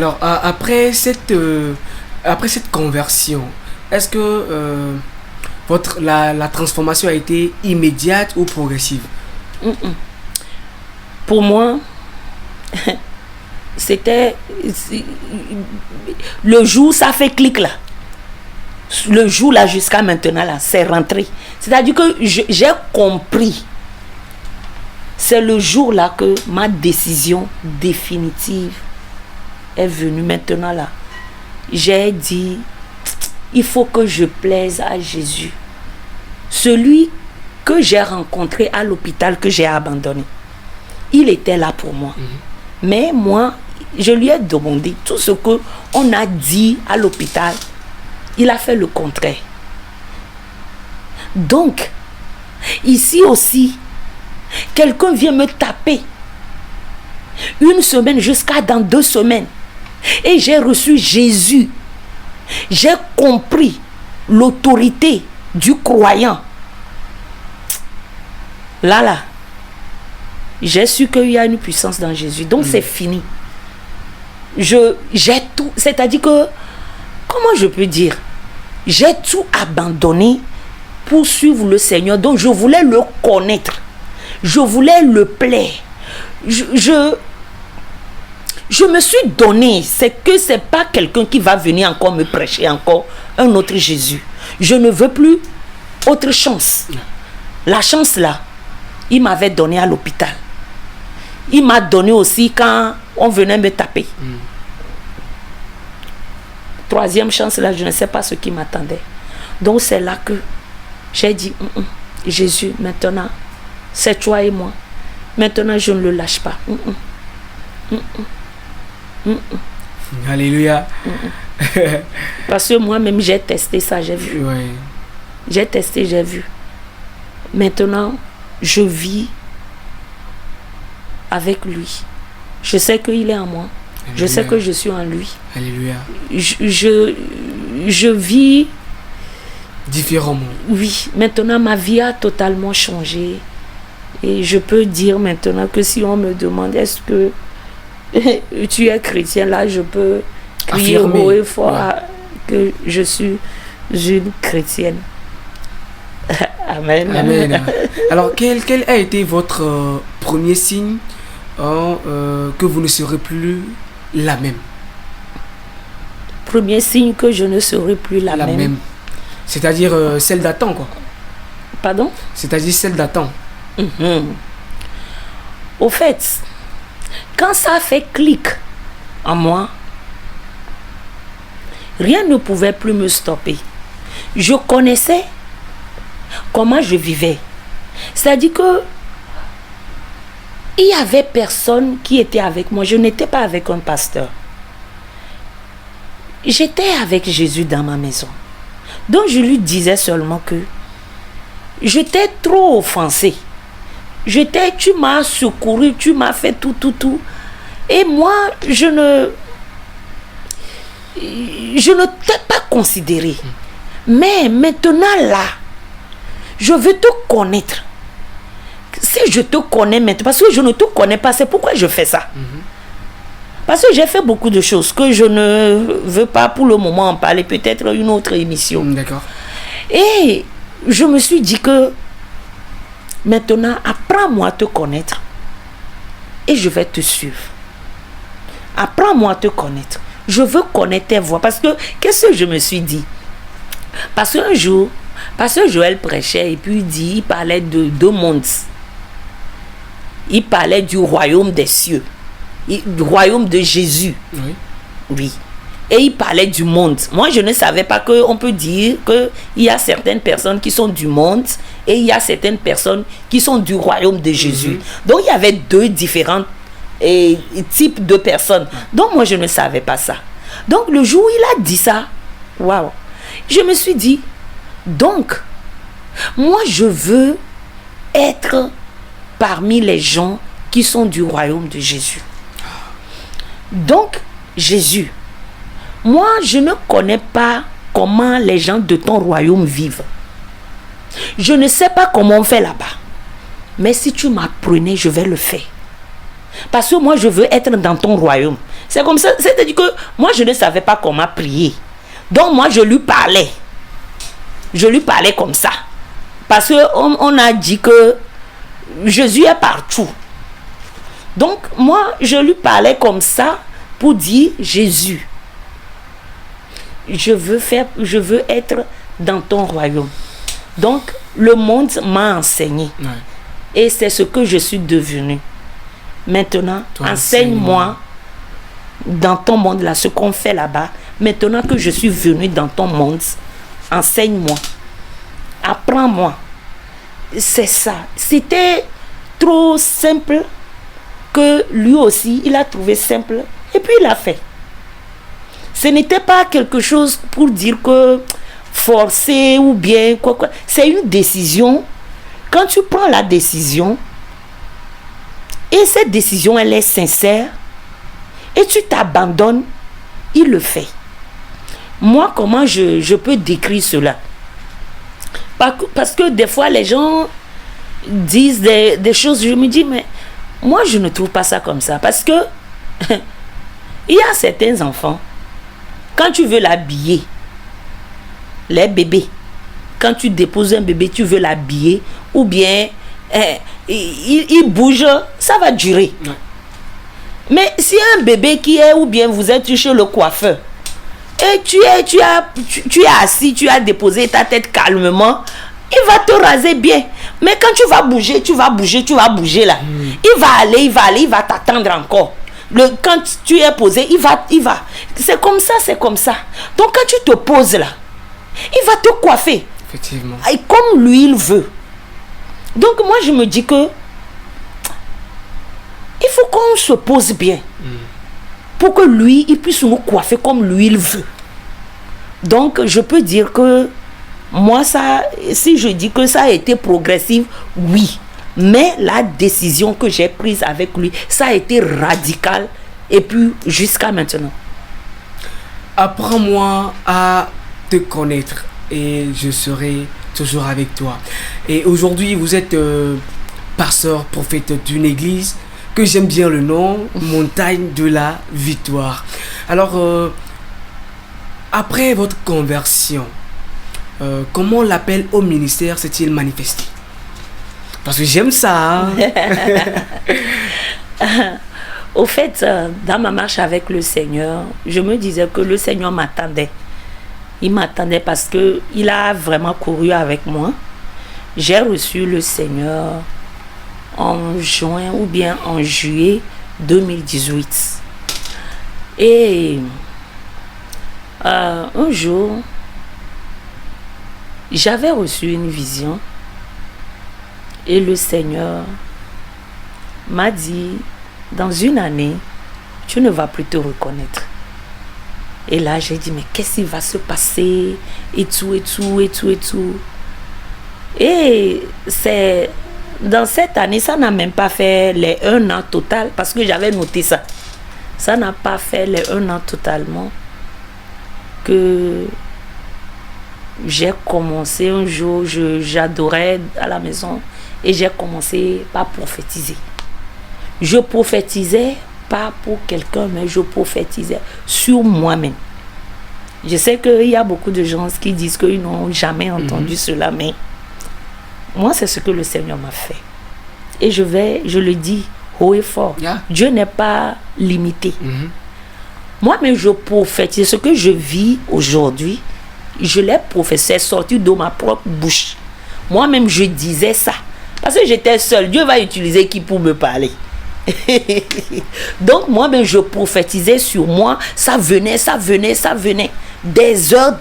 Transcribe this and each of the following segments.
Alors, après cette conversion, est-ce que la transformation a été immédiate ou progressive? Pour moi, c'était le jour, ça fait clic là. Le jour là jusqu'à maintenant là, c'est rentré. C'est-à-dire que j'ai compris. C'est le jour là que ma décision définitive est venue maintenant là. J'ai dit, il faut que je plaise à Jésus. Celui que j'ai rencontré à l'hôpital, que j'ai abandonné, il était là pour moi. Mais moi, je lui ai demandé tout ce qu'on a dit à l'hôpital. Il a fait le contraire. Donc, ici aussi, quelqu'un vient me taper. Une semaine jusqu'à dans 2 semaines. Et j'ai reçu Jésus. J'ai compris l'autorité du croyant. Là, j'ai su qu'il y a une puissance dans Jésus. Donc c'est fini. J'ai tout. C'est-à-dire que, comment je peux dire? J'ai tout abandonné pour suivre le Seigneur. Donc je voulais le connaître. Je voulais le plaire. Je me suis donné. C'est que c'est pas quelqu'un qui va venir encore me prêcher encore un autre Jésus. Je ne veux plus autre chance. La chance là, il m'avait donné à l'hôpital. Il m'a donné aussi quand on venait me taper. 3e chance là, je ne sais pas ce qui m'attendait. Donc c'est là que j'ai dit, Jésus, maintenant, c'est toi et moi. Maintenant, je ne le lâche pas. Alléluia. Parce que moi-même, j'ai testé ça, j'ai vu. Oui. J'ai testé, j'ai vu. Maintenant, je vis avec lui. Je sais qu'il est en moi. Alléluia. Je sais que je suis en lui. Alléluia. Je vis différemment. Oui, maintenant ma vie a totalement changé. Et je peux dire maintenant que si on me demande est-ce que tu es chrétien, là je peux crier haut et fort que je suis une chrétienne. Amen. Amen. Alors quel a été votre premier signe que vous ne serez plus la même? Premier signe que je ne serai plus la même. C'est-à-dire celle d'Adam, quoi. Pardon? C'est-à-dire celle d'Adam. Au fait, quand ça fait clic en moi, rien ne pouvait plus me stopper. Je connaissais comment je vivais. C'est-à-dire que il y avait personne qui était avec moi. Je n'étais pas avec un pasteur. J'étais avec Jésus dans ma maison. Donc je lui disais seulement que j'étais trop offensée. Tu m'as secouru, tu m'as fait tout. Et moi, je ne t'ai pas considéré. Mais maintenant là, je veux te connaître. Si je te connais maintenant, parce que je ne te connais pas, c'est pourquoi je fais ça. Parce que j'ai fait beaucoup de choses que je ne veux pas pour le moment en parler, peut-être une autre émission. D'accord. Et je me suis dit que maintenant, apprends-moi à te connaître et je vais te suivre. Apprends-moi à te connaître. Je veux connaître tes voix. Parce que, qu'est-ce que je me suis dit? Parce qu'un jour, Pasteur Joël prêchait et puis il parlait de 2 mondes. Il parlait du royaume des cieux, du royaume de Jésus. Oui. Et il parlait du monde. Moi, je ne savais pas qu'on peut dire qu'il y a certaines personnes qui sont du monde et il y a certaines personnes qui sont du royaume de Jésus. Donc, il y avait 2 différents types de personnes. Donc, moi, je ne savais pas ça. Donc, le jour où il a dit ça, waouh, je me suis dit, donc, moi, je veux être parmi les gens qui sont du royaume de Jésus. Donc, Jésus, moi, je ne connais pas comment les gens de ton royaume vivent. Je ne sais pas comment on fait là-bas. Mais si tu m'apprenais, je vais le faire. Parce que moi, je veux être dans ton royaume. C'est comme ça. C'est-à-dire que moi, je ne savais pas comment prier. Donc, moi, je lui parlais. Je lui parlais comme ça. Parce qu'on a dit que Jésus est partout. Donc, moi, je lui parlais comme ça pour dire Jésus, je veux être dans ton royaume. Donc, le monde m'a enseigné. Ouais. Et c'est ce que je suis devenu. Maintenant, enseigne-moi dans ton monde, là, ce qu'on fait là-bas. Maintenant que je suis venu dans ton monde, enseigne-moi. Apprends-moi. C'est ça. C'était trop simple que lui aussi, il a trouvé simple. Et puis, il a fait. Ce n'était pas quelque chose pour dire que forcer ou bien quoi. C'est une décision. Quand tu prends la décision, et cette décision, elle est sincère, et tu t'abandonnes, il le fait. Moi, comment je peux décrire cela? Parce que des fois, les gens disent des choses, je me dis, mais moi, je ne trouve pas ça comme ça. Parce que il y a certains enfants, quand tu veux l'habiller, les bébés, quand tu déposes un bébé, tu veux l'habiller, ou bien il bouge, ça va durer. Ouais. Mais si un bébé qui est, ou bien vous êtes chez le coiffeur, et tu es assis, tu as déposé ta tête calmement, il va te raser bien. Mais quand tu vas bouger là. Il va t'attendre encore. Quand tu es posé, il va. C'est comme ça. Donc quand tu te poses là, il va te coiffer. Effectivement. Et comme lui, il veut. Donc moi, je me dis que il faut qu'on se pose bien. Pour que lui, il puisse nous coiffer comme lui, il veut. Donc, je peux dire que moi, ça, si je dis que ça a été progressif, oui. Mais la décision que j'ai prise avec lui, ça a été radical. Et puis, jusqu'à maintenant. Apprends-moi à te connaître et je serai toujours avec toi. Et aujourd'hui, vous êtes pasteur, prophète d'une église que j'aime bien le nom, Montagne de la Victoire. Alors, après votre conversion, comment l'appel au ministère s'est-il manifesté? Parce que j'aime ça. Au fait, dans ma marche avec le Seigneur, je me disais que le Seigneur m'attendait. Il m'attendait parce qu'il a vraiment couru avec moi. J'ai reçu le Seigneur en juin ou bien en juillet 2018. Et un jour, j'avais reçu une vision et le Seigneur m'a dit, dans une année, tu ne vas plus te reconnaître. Et là, j'ai dit, mais qu'est-ce qui va se passer? Et tout. Et c'est... Dans cette année, ça n'a même pas fait les 1 an total, parce que j'avais noté ça. Ça n'a pas fait les 1 an totalement que j'ai commencé un jour, j'adorais à la maison, et j'ai commencé par prophétiser. Je prophétisais pas pour quelqu'un, mais je prophétisais sur moi-même. Je sais qu'il y a beaucoup de gens qui disent qu'ils n'ont jamais entendu cela, mais moi, c'est ce que le Seigneur m'a fait. Et je le dis haut et fort. Yeah. Dieu n'est pas limité. Moi-même, je prophétise. Ce que je vis aujourd'hui, je l'ai prophétisé, sorti de ma propre bouche. Moi-même, je disais ça. Parce que j'étais seule. Dieu va utiliser qui pour me parler? Donc, moi-même, je prophétisais sur moi. Ça venait. Des heures.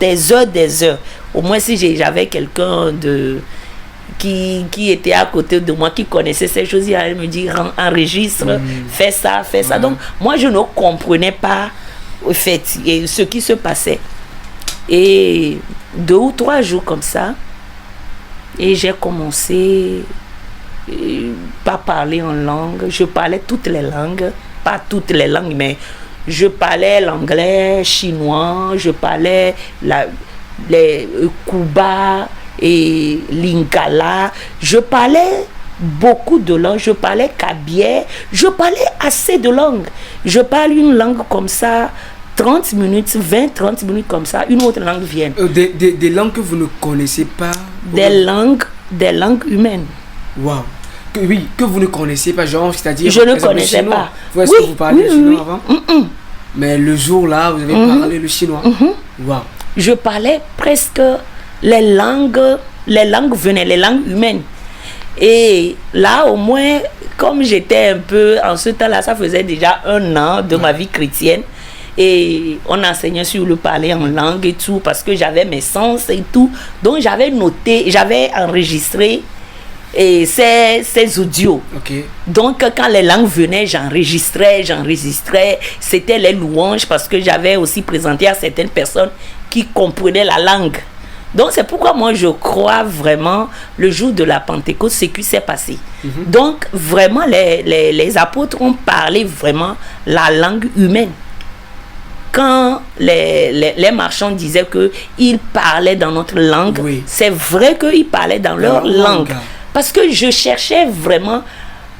Au moins, si j'avais quelqu'un qui était à côté de moi, qui connaissait ces choses, il me dit, enregistre, fais ça. Donc, moi, je ne comprenais pas ce qui se passait. Et 2 ou 3 jours comme ça, et j'ai commencé par parler en langue. Je parlais toutes les langues, pas toutes les langues, mais je parlais l'anglais, chinois, je parlais les Kuba et Lingala. Je parlais beaucoup de langues. Je parlais kabyère, je parlais assez de langues. Je parle une langue comme ça, 30 minutes, 20-30 minutes comme ça, une autre langue vient. Des langues que vous ne connaissez pas? Des langues humaines. Waouh. Oui, que vous ne connaissez pas, genre, c'est-à-dire... Je ne connaissais pas. Est-ce que vous parliez le chinois avant? Mais le jour-là, vous avez parlé le chinois. Waouh. Je parlais presque les langues venaient, les langues humaines. Et là, au moins, comme j'étais un peu, en ce temps-là, ça faisait déjà 1 an de ma vie chrétienne. Et on enseignait sur le parler en langue et tout, parce que j'avais mes sens et tout. Donc, j'avais noté, j'avais enregistré ces audios. Okay. Donc, quand les langues venaient, j'enregistrais. C'était les louanges, parce que j'avais aussi présenté à certaines personnes qui comprenaient la langue. Donc, c'est pourquoi moi, je crois vraiment, le jour de la Pentecôte, c'est ce qui s'est passé. Donc, vraiment, les apôtres ont parlé vraiment la langue humaine. Quand les marchands disaient qu'ils parlaient dans notre langue, c'est vrai qu'ils parlaient dans leur langue. Parce que je cherchais vraiment...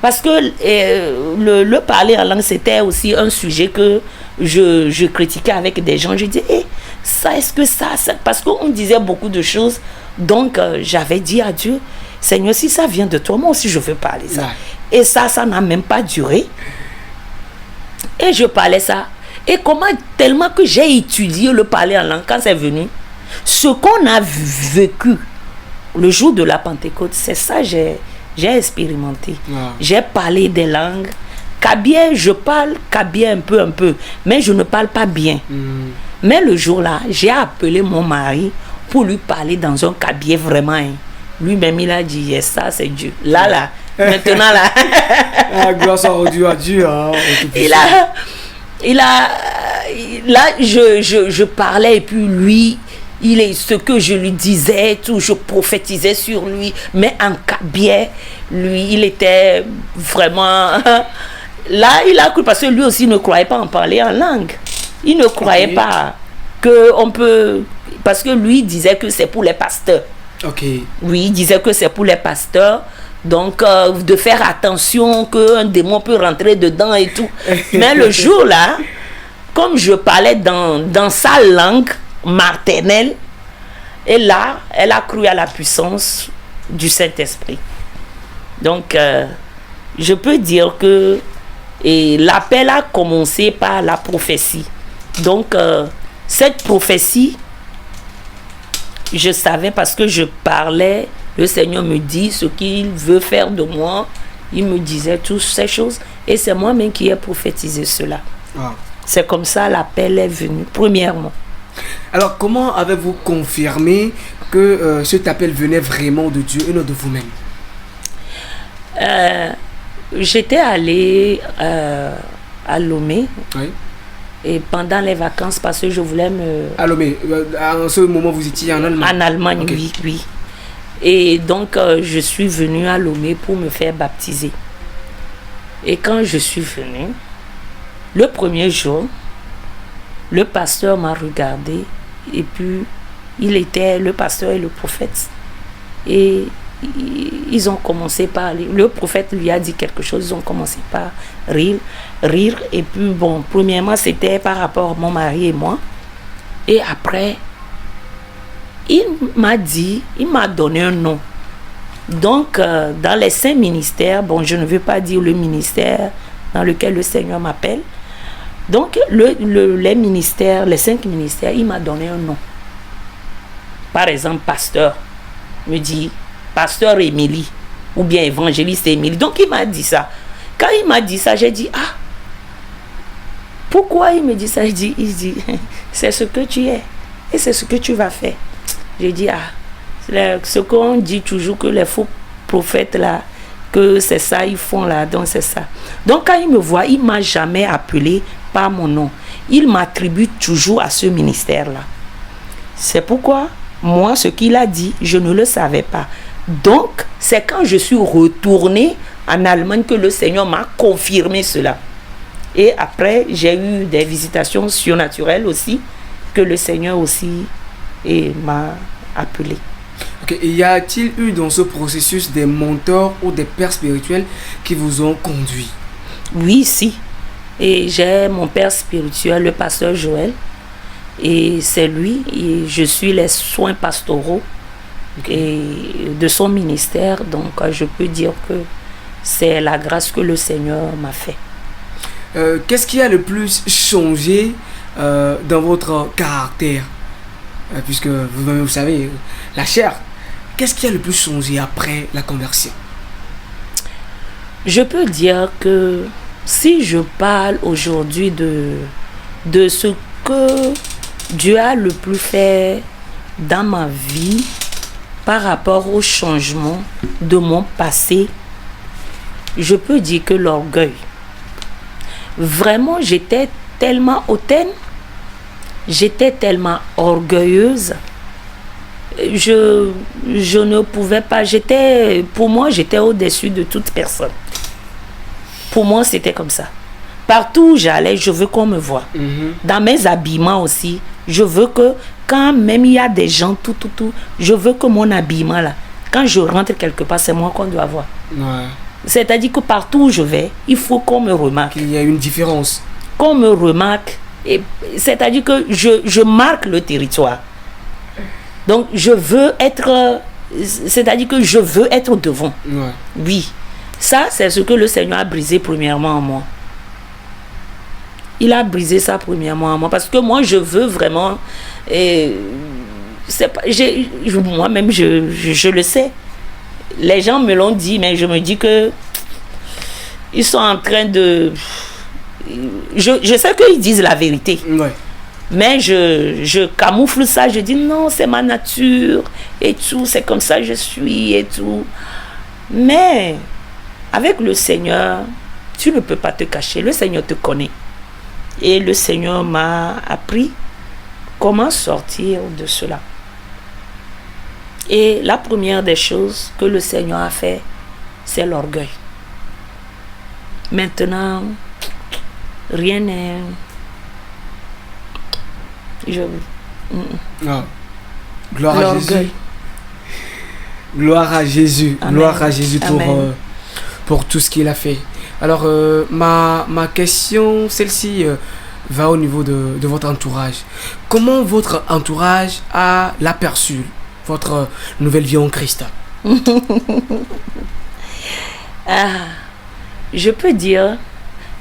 Parce que le parler en langue, c'était aussi un sujet que je critiquais avec des gens. Je disais, ça, est-ce que ça... Parce qu'on disait beaucoup de choses. Donc, j'avais dit à Dieu, Seigneur, si ça vient de toi, moi aussi, je veux parler ça. Et ça n'a même pas duré. Et je parlais ça. Et tellement que j'ai étudié le parler en langue quand c'est venu, ce qu'on a vécu le jour de la Pentecôte, c'est ça que j'ai expérimenté. J'ai parlé des langues. Kabyère, je parle kabyère un peu, mais je ne parle pas bien. Mais le jour-là, j'ai appelé mon mari pour lui parler dans un kabyère vraiment. Lui-même, il a dit, ça c'est Dieu. Là, maintenant là. Grâce à Dieu. Hein, là, je parlais et puis lui, ce que je lui disais, tout, je prophétisais sur lui, mais en kabyère, lui, il était vraiment... Là, il a cru, parce que lui aussi ne croyait pas en parler en langue. Il ne croyait pas qu'on peut... Parce que lui disait que c'est pour les pasteurs. Oui, il disait que c'est pour les pasteurs. Donc, de faire attention qu'un démon peut rentrer dedans et tout. Mais le jour-là, comme je parlais dans sa langue maternelle, et là, elle a cru à la puissance du Saint-Esprit. Donc, je peux dire que l'appel a commencé par la prophétie. Donc, cette prophétie, je savais parce que je parlais, le Seigneur me dit ce qu'il veut faire de moi. Il me disait toutes ces choses. Et c'est moi-même qui ai prophétisé cela. C'est comme ça l'appel est venu, premièrement. Alors, comment avez-vous confirmé que cet appel venait vraiment de Dieu et non de vous-même? J'étais allée à Lomé. Et pendant les vacances, parce que je voulais me... À Lomé, en ce moment, vous étiez en Allemagne? En Allemagne, oui. Et donc, je suis venue à Lomé pour me faire baptiser. Et quand je suis venue, le premier jour, le pasteur m'a regardé et puis le pasteur et le prophète. Et ils ont commencé par... Le prophète lui a dit quelque chose, ils ont commencé par rire. Et puis, bon, premièrement, c'était par rapport à mon mari et moi. Et après, il m'a donné un nom. Donc, dans les 5 ministères, bon, je ne veux pas dire le ministère dans lequel le Seigneur m'appelle. Donc, les ministères, les 5 ministères, il m'a donné un nom. Par exemple, pasteur, me dit, pasteur Émilie, ou bien évangéliste Émilie. Donc, il m'a dit ça. Quand il m'a dit ça, j'ai dit, pourquoi il me dit ça? Il dit, c'est ce que tu es, et c'est ce que tu vas faire. J'ai dit, ce qu'on dit toujours que les faux prophètes là, que c'est ça, ils font là, donc c'est ça. Donc quand il me voit, il ne m'a jamais appelé par mon nom. Il m'attribue toujours à ce ministère-là. C'est pourquoi, moi, ce qu'il a dit, je ne le savais pas. Donc, c'est quand je suis retournée en Allemagne que le Seigneur m'a confirmé cela. Et après, j'ai eu des visitations surnaturelles aussi, que le Seigneur aussi m'a appelé. Ok, et y a-t-il eu dans ce processus des mentors ou des pères spirituels qui vous ont conduit? Oui, si. Et j'ai mon père spirituel, le pasteur Joël. Et c'est lui, et je suis les soins pastoraux et de son ministère. Donc, je peux dire que c'est la grâce que le Seigneur m'a fait. Qu'est-ce qui a le plus changé dans votre caractère? Puisque vous savez, la chair, qu'est-ce qui a le plus changé après la conversion? Je peux dire que si je parle aujourd'hui de ce que Dieu a le plus fait dans ma vie par rapport au changement de mon passé, je peux dire que l'orgueil. Vraiment, j'étais tellement hautaine, j'étais tellement orgueilleuse, je ne pouvais pas, pour moi, j'étais au-dessus de toute personne. Pour moi, c'était comme ça. Partout où j'allais, je veux qu'on me voie. Dans mes habillements aussi, je veux que quand même il y a des gens, je veux que mon habillement là, quand je rentre quelque part, c'est moi qu'on doit voir. Ouais. C'est-à-dire que partout où je vais, il faut qu'on me remarque. Il y a une différence. Qu'on me remarque. C'est-à-dire que je marque le territoire. Donc je veux être... C'est-à-dire que je veux être devant. Ouais. Oui. Ça, c'est ce que le Seigneur a brisé premièrement en moi. Il a brisé ça premièrement en moi. Parce que moi, je veux vraiment... moi-même, je le sais. Les gens me l'ont dit, mais je me dis que... Ils sont en train de... Je sais qu'ils disent la vérité. Ouais. Mais je camoufle ça. Je dis non, c'est ma nature et tout. C'est comme ça que je suis et tout. Mais... avec le Seigneur, tu ne peux pas te cacher. Le Seigneur te connaît. Et le Seigneur m'a appris comment sortir de cela. Et la première des choses que le Seigneur a fait, c'est l'orgueil. Maintenant, rien n'est... Ah. Gloire à Jésus. Gloire à Jésus. Amen. Gloire à Jésus pour tout ce qu'il a fait. Alors, ma question, celle-ci, va au niveau de votre entourage. Comment votre entourage a l'aperçu, votre nouvelle vie en Christ? Je peux dire,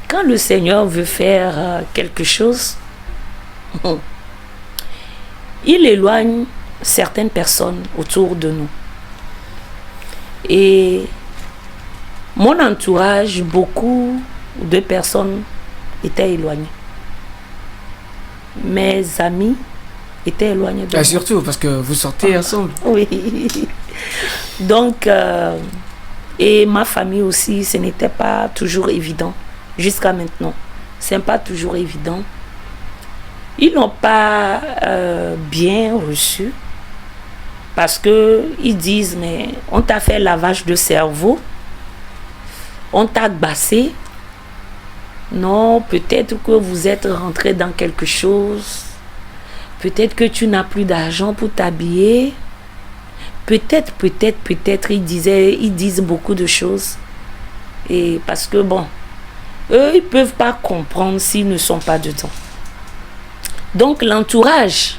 quand le Seigneur veut faire quelque chose, il éloigne certaines personnes autour de nous. Et mon entourage, beaucoup de personnes étaient éloignées. Mes amis étaient éloignés de moi. Surtout parce que vous sortez ensemble. Oui. Donc, et ma famille aussi, ce n'était pas toujours évident. Jusqu'à maintenant, ce n'est pas toujours évident. Ils n'ont pas bien reçu. Parce qu'ils disent, mais on t'a fait lavage de cerveau. On t'a bassé. Non, peut-être que vous êtes rentré dans quelque chose. Peut-être que tu n'as plus d'argent pour t'habiller. Peut-être, ils disent beaucoup de choses. Et parce que bon, eux, ils ne peuvent pas comprendre s'ils ne sont pas dedans. Donc l'entourage,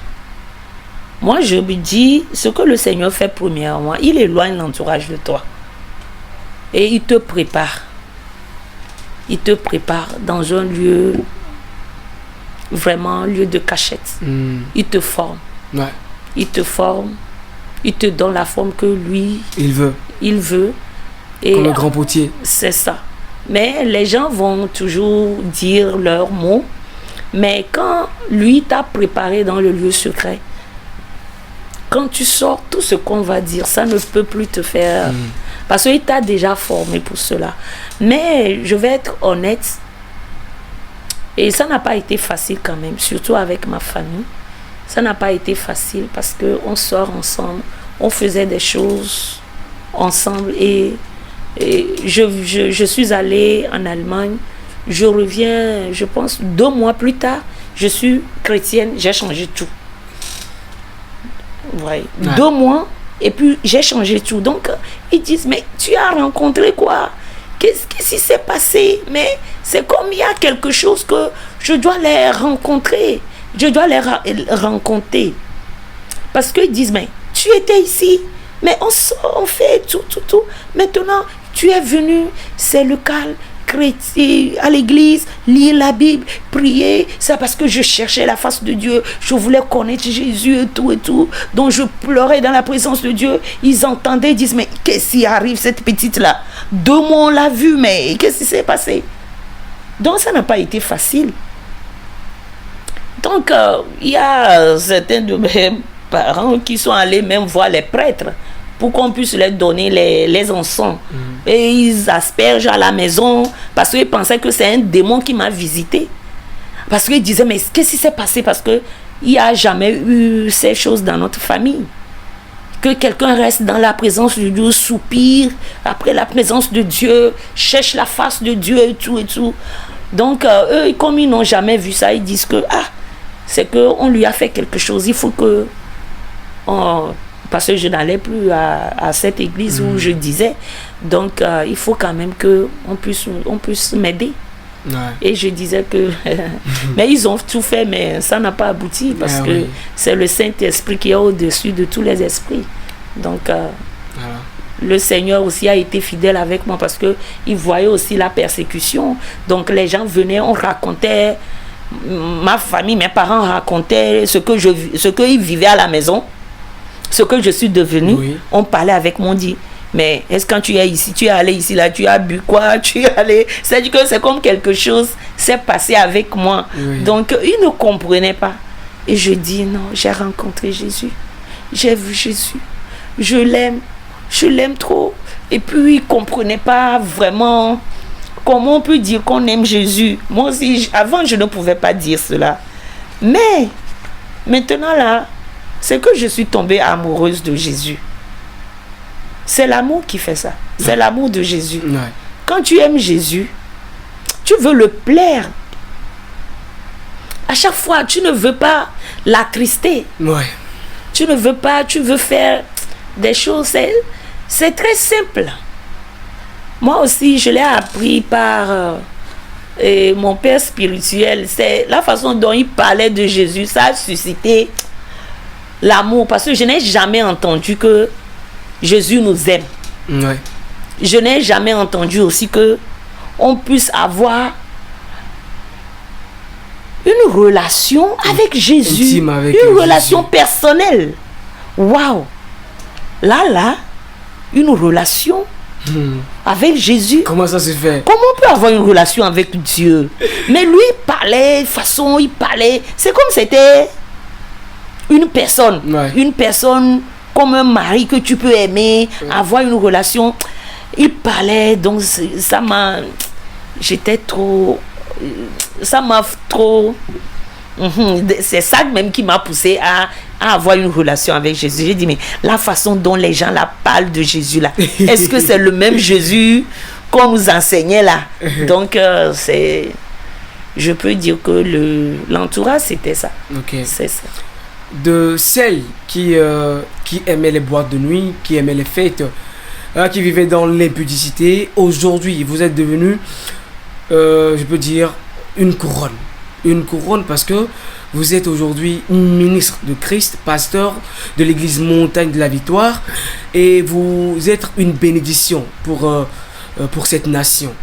moi je me dis, ce que le Seigneur fait premièrement, il éloigne l'entourage de toi. Et il te prépare. Il te prépare dans un lieu, vraiment lieu de cachette. Il te forme. Ouais. Il te forme. Il te donne la forme que lui... Il veut. Et comme le grand potier. C'est ça. Mais les gens vont toujours dire leurs mots. Mais quand lui t'a préparé dans le lieu secret, quand tu sors, tout ce qu'on va dire, ça ne peut plus te faire... Parce qu'il t'a déjà formé pour cela. Mais je vais être honnête, et ça n'a pas été facile quand même, surtout avec ma famille. Ça n'a pas été facile parce qu'on sort ensemble, on faisait des choses ensemble et je suis allée en Allemagne. Je reviens, je pense, 2 mois plus tard, je suis chrétienne, j'ai changé tout. Ouais. 2 mois, Et puis, j'ai changé tout. Donc, ils disent, mais tu as rencontré quoi? Qu'est-ce qui s'est passé? Mais c'est comme il y a quelque chose que je dois les rencontrer. Je dois les rencontrer. Parce qu'ils disent, mais tu étais ici, mais on fait tout. Maintenant, tu es venu, c'est le calme, chrétien, à l'église, lire la Bible, prier. C'est parce que je cherchais la face de Dieu. Je voulais connaître Jésus et tout. Donc, je pleurais dans la présence de Dieu. Ils entendaient, ils disent, mais qu'est-ce qui arrive, cette petite-là? 2 mois, on l'a vue, mais qu'est-ce qui s'est passé? Donc, ça n'a pas été facile. Donc, il y a certains de mes parents qui sont allés même voir les prêtres pour qu'on puisse leur donner les encens. Et ils aspergent à la maison parce qu'ils pensaient que c'est un démon qui m'a visité. Parce qu'ils disaient, mais qu'est-ce qui s'est passé? Parce qu'il n'y a jamais eu ces choses dans notre famille. Que quelqu'un reste dans la présence de Dieu, soupire après la présence de Dieu, cherche la face de Dieu et tout. Donc, eux, comme ils n'ont jamais vu ça, ils disent que, c'est qu'on lui a fait quelque chose. Il faut que... parce que je n'allais plus à cette église où je disais. Donc, il faut quand même qu'on puisse m'aider. Ouais. Et je disais que... mais ils ont tout fait, mais ça n'a pas abouti parce que c'est le Saint-Esprit qui est au-dessus de tous les esprits. Donc, le Seigneur aussi a été fidèle avec moi parce qu'il voyait aussi la persécution. Donc, les gens venaient, on racontait... Ma famille, mes parents racontaient ce qu'ils vivaient à la maison. Ce que je suis devenue, on parlait avec moi, on dit, mais est-ce que quand tu es ici, tu es allé ici, là, tu as bu quoi, tu es allé... C'est-à-dire que c'est comme quelque chose s'est passé avec moi. Donc, ils ne comprenaient pas. Et je dis, non, j'ai rencontré Jésus. J'ai vu Jésus. Je l'aime trop. Et puis, ils ne comprenaient pas vraiment comment on peut dire qu'on aime Jésus. Moi aussi, avant, je ne pouvais pas dire cela. Mais, maintenant, là, c'est que je suis tombée amoureuse de Jésus. C'est l'amour qui fait ça. C'est l'amour de Jésus. Quand tu aimes Jésus, tu veux le plaire. À chaque fois, tu ne veux pas l'attrister. Tu ne veux pas, tu veux faire des choses. C'est très simple. Moi aussi, je l'ai appris par mon père spirituel. C'est la façon dont il parlait de Jésus. Ça a suscité l'amour, parce que je n'ai jamais entendu que Jésus nous aime. Je n'ai jamais entendu aussi que on puisse avoir une relation avec Jésus, une relation personnelle. Waouh! Là, une relation avec Jésus. Comment ça se fait? Comment on peut avoir une relation avec Dieu? Mais lui, il parlait, il parlait. C'est comme c'était une personne comme un mari que tu peux aimer, avoir une relation. Il parlait, donc ça m'a trop c'est ça même qui m'a poussé à avoir une relation avec Jésus. J'ai dit, mais la façon dont les gens là parlent de Jésus là, est-ce que c'est le même Jésus qu'on nous enseignait là? Donc je peux dire que l'entourage c'était ça. C'est ça. De celles qui aimaient les boîtes de nuit, qui aimaient les fêtes, qui vivaient dans l'impudicité, aujourd'hui vous êtes devenu, je peux dire, une couronne. Une couronne parce que vous êtes aujourd'hui ministre de Christ, pasteur de l'église Montagne de la Victoire, et vous êtes une bénédiction pour cette nation.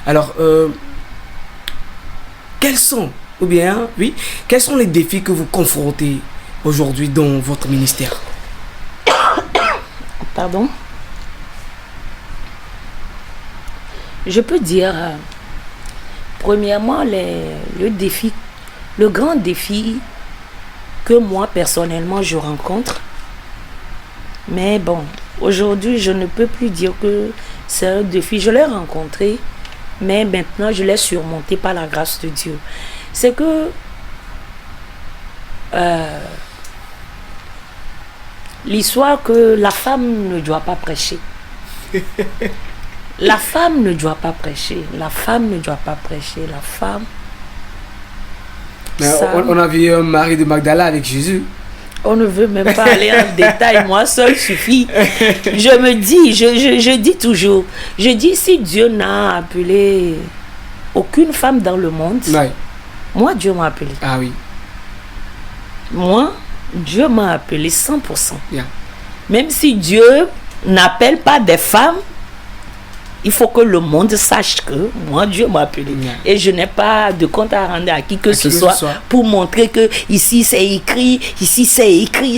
Alors, quels sont les défis que vous confrontez aujourd'hui dans votre ministère? Pardon? Je peux dire, premièrement, le grand défi que moi, personnellement, je rencontre. Mais bon, aujourd'hui, je ne peux plus dire que c'est un défi. Je l'ai rencontré, mais maintenant, je l'ai surmonté par la grâce de Dieu. C'est que l'histoire que la femme ne doit pas prêcher. La femme ne doit pas prêcher. La femme ne doit pas prêcher. La femme... Mais on a vu Marie de Magdala avec Jésus. On ne veut même pas aller en détail, moi seul suffit. Je me dis, je dis toujours, je dis si Dieu n'a appelé aucune femme dans le monde, Ouais. moi Dieu m'a appelé. Ah oui. Moi, Dieu m'a appelé 100%. Yeah. Même si Dieu n'appelle pas des femmes, il faut que le monde sache que moi, Dieu m'a appelé. Yeah. Et je n'ai pas de compte à rendre à qui que ce soit pour montrer que ici c'est écrit,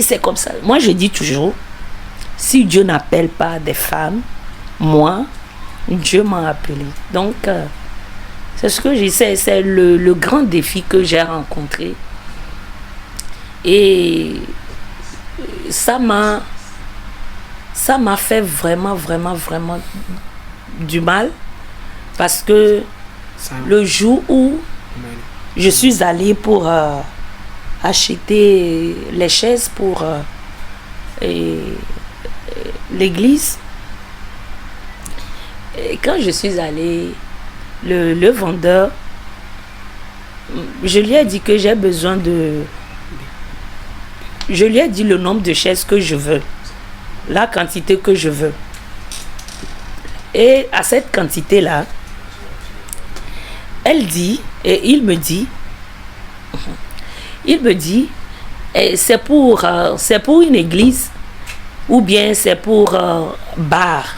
c'est comme ça. Moi, je dis toujours, si Dieu n'appelle pas des femmes, moi, Dieu m'a appelé. Donc, c'est ce que j'essaie, c'est le grand défi que j'ai rencontré. Et ça m'a fait vraiment du mal, parce que le jour où je suis allée pour acheter les chaises pour l'église, et quand je suis allée, le vendeur, je lui ai dit que j'ai besoin de... Je lui ai dit le nombre de chaises que je veux, la quantité que je veux. Et à cette quantité-là, elle dit, et il me dit, c'est pour une église, ou bien c'est pour bar,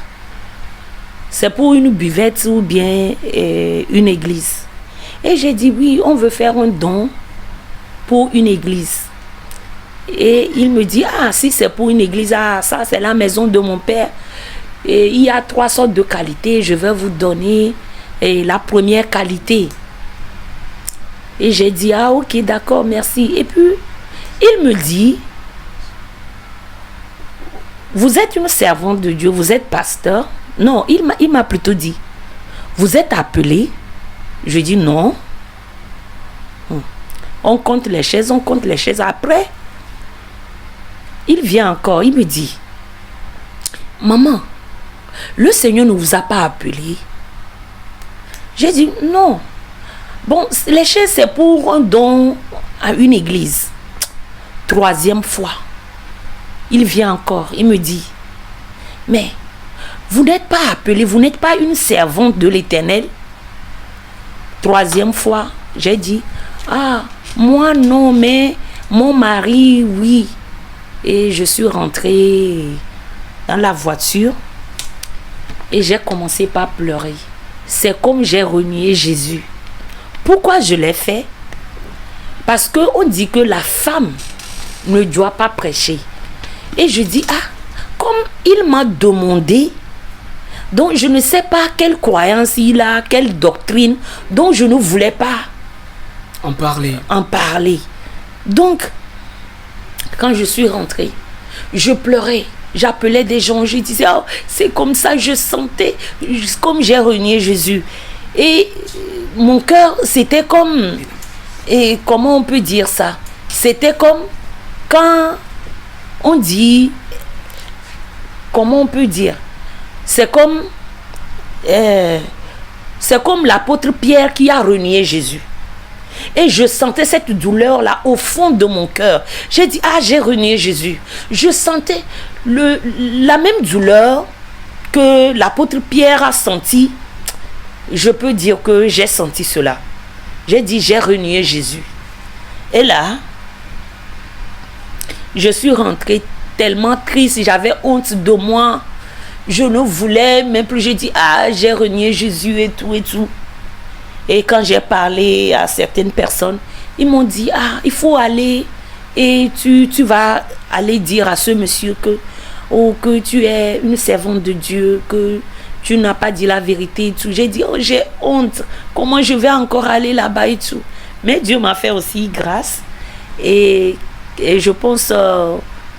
c'est pour une buvette, ou bien une église. Et j'ai dit oui, on veut faire un don pour une église. Et il me dit, ah, si c'est pour une église, ah, ça c'est la maison de mon père. Et il y a 3 sortes de qualités, je vais vous donner la première qualité. Et j'ai dit, ah ok, d'accord, merci. Et puis, il me dit, vous êtes une servante de Dieu, vous êtes pasteur. Non, il m'a plutôt dit, vous êtes appelé. Je dis non. On compte les chaises, Après, il vient encore, il me dit, maman, le Seigneur ne vous a pas appelé. J'ai dit non. Bon, les chaises c'est pour un don à une église. 3e fois, il vient encore, il me dit, mais vous n'êtes pas appelé, vous n'êtes pas une servante de l'Éternel. 3e fois, j'ai dit, ah, moi non, mais mon mari, oui. Et je suis rentrée dans la voiture et j'ai commencé par pleurer. C'est comme j'ai renié Jésus. Pourquoi je l'ai fait? Parce qu'on dit que la femme ne doit pas prêcher. Et je dis, ah, comme il m'a demandé, donc je ne sais pas quelle croyance il a, quelle doctrine, donc je ne voulais pas en parler. Donc, quand je suis rentrée, je pleurais, j'appelais des gens, je disais, oh, c'est comme ça, je sentais, comme j'ai renié Jésus. Et mon cœur, c'était comme, et comment on peut dire ça? C'était comme quand on dit, comment on peut dire? C'est comme l'apôtre Pierre qui a renié Jésus. Et je sentais cette douleur-là au fond de mon cœur. J'ai dit, ah, j'ai renié Jésus. Je sentais la même douleur que l'apôtre Pierre a senti. Je peux dire que j'ai senti cela. J'ai dit, j'ai renié Jésus. Et là, je suis rentrée tellement triste. J'avais honte de moi. Je ne voulais même plus. J'ai dit, ah, j'ai renié Jésus et tout et tout. Et quand j'ai parlé à certaines personnes, ils m'ont dit, ah, il faut aller et tu vas aller dire à ce monsieur que tu es une servante de Dieu, que tu n'as pas dit la vérité et tout. J'ai dit, oh, j'ai honte, comment je vais encore aller là-bas et tout. Mais Dieu m'a fait aussi grâce. Et je pense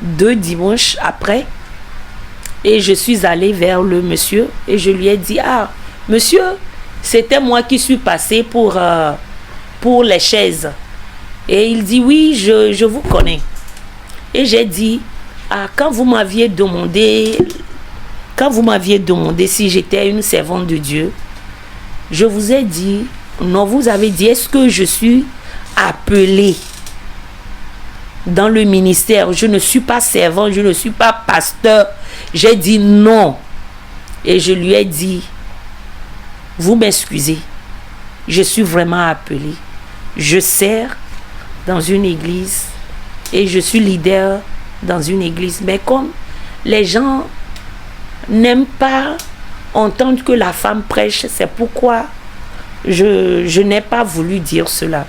2 dimanches après, et je suis allée vers le monsieur et je lui ai dit, ah, monsieur, c'était moi qui suis passé pour les chaises. Et il dit, oui, je vous connais. Et j'ai dit, ah, quand vous m'aviez demandé si j'étais une servante de Dieu, je vous ai dit, non, vous avez dit, est-ce que je suis appelée? dans le ministère. Je ne suis pas servant, je ne suis pas pasteur. J'ai dit non. Et je lui ai dit, vous m'excusez, je suis vraiment appelé. Je sers dans une église et je suis leader dans une église. Mais comme les gens n'aiment pas entendre que la femme prêche, c'est pourquoi je n'ai pas voulu dire cela.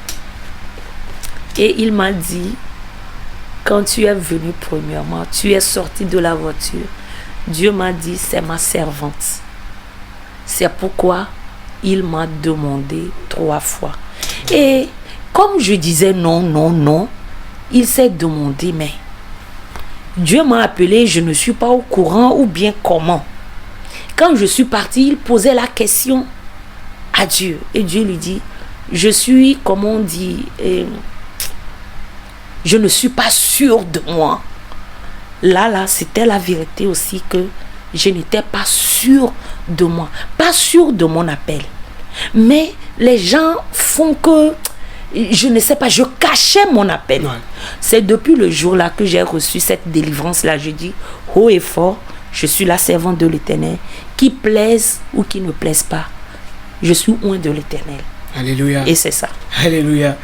Et il m'a dit, quand tu es venu premièrement, tu es sorti de la voiture, Dieu m'a dit, c'est ma servante. C'est pourquoi il m'a demandé 3 fois. Et comme je disais non, non, non, il s'est demandé, mais Dieu m'a appelé, je ne suis pas au courant ou bien comment. Quand je suis parti, il posait la question à Dieu. Et Dieu lui dit, je suis, comme on dit, je ne suis pas sûr de moi. Là, c'était la vérité aussi que je n'étais pas sûr de moi. Pas sûr de mon appel. Mais les gens font que, je ne sais pas, je cachais mon appel. Ouais. C'est depuis le jour-là que j'ai reçu cette délivrance-là. Je dis, haut et fort, je suis la servante de l'Éternel. Qui plaise ou qui ne plaise pas, je suis oint de l'Éternel. Alléluia. Et c'est ça. Alléluia.